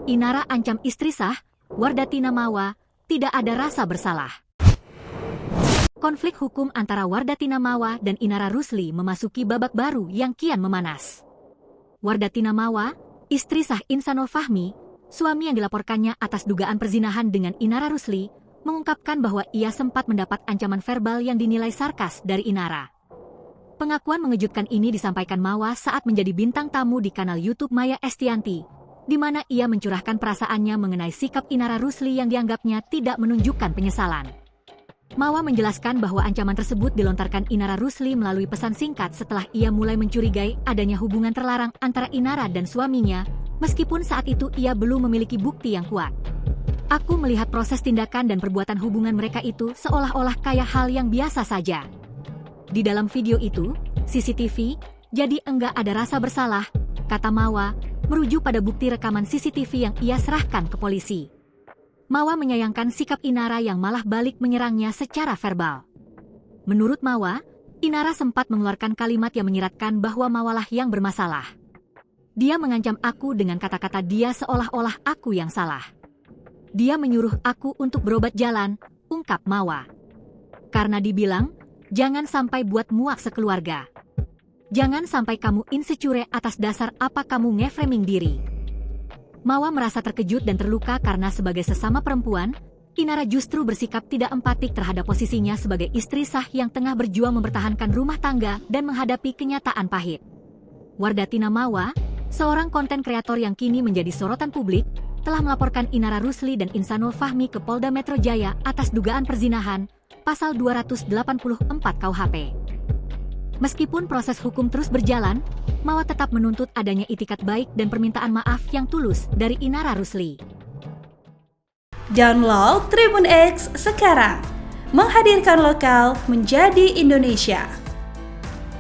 Inara ancam istri sah, Wardatina Mawa, tidak ada rasa bersalah. Konflik hukum antara Wardatina Mawa dan Inara Rusli memasuki babak baru yang kian memanas. Wardatina Mawa, istri sah Insanul Fahmi, suami yang dilaporkannya atas dugaan perzinahan dengan Inara Rusli, mengungkapkan bahwa ia sempat mendapat ancaman verbal yang dinilai sarkas dari Inara. Pengakuan mengejutkan ini disampaikan Mawa saat menjadi bintang tamu di kanal YouTube Maya Estianti, di mana ia mencurahkan perasaannya mengenai sikap Inara Rusli yang dianggapnya tidak menunjukkan penyesalan. Mawa menjelaskan bahwa ancaman tersebut dilontarkan Inara Rusli melalui pesan singkat setelah ia mulai mencurigai adanya hubungan terlarang antara Inara dan suaminya, meskipun saat itu ia belum memiliki bukti yang kuat. Aku melihat proses tindakan dan perbuatan hubungan mereka itu seolah-olah kayak hal yang biasa saja. Di dalam video itu, CCTV, jadi enggak ada rasa bersalah, kata Mawa, merujuk pada bukti rekaman CCTV yang ia serahkan ke polisi. Mawa menyayangkan sikap Inara yang malah balik menyerangnya secara verbal. Menurut Mawa, Inara sempat mengeluarkan kalimat yang menyiratkan bahwa Mawalah yang bermasalah. Dia mengancam aku dengan kata-kata dia seolah-olah aku yang salah. Dia menyuruh aku untuk berobat jalan, ungkap Mawa. Karena dibilang, jangan sampai buat muak sekeluarga. Jangan sampai kamu insecure atas dasar apa kamu nge-framing diri. Mawa merasa terkejut dan terluka karena sebagai sesama perempuan, Inara justru bersikap tidak empatik terhadap posisinya sebagai istri sah yang tengah berjuang mempertahankan rumah tangga dan menghadapi kenyataan pahit. Wardatina Mawa, seorang konten kreator yang kini menjadi sorotan publik, telah melaporkan Inara Rusli dan Insanul Fahmi ke Polda Metro Jaya atas dugaan perzinahan, pasal 284 KUHP. Meskipun proses hukum terus berjalan, Mawa tetap menuntut adanya itikat baik dan permintaan maaf yang tulus dari Inara Rusli. Download Tribun X sekarang, menghadirkan lokal menjadi Indonesia.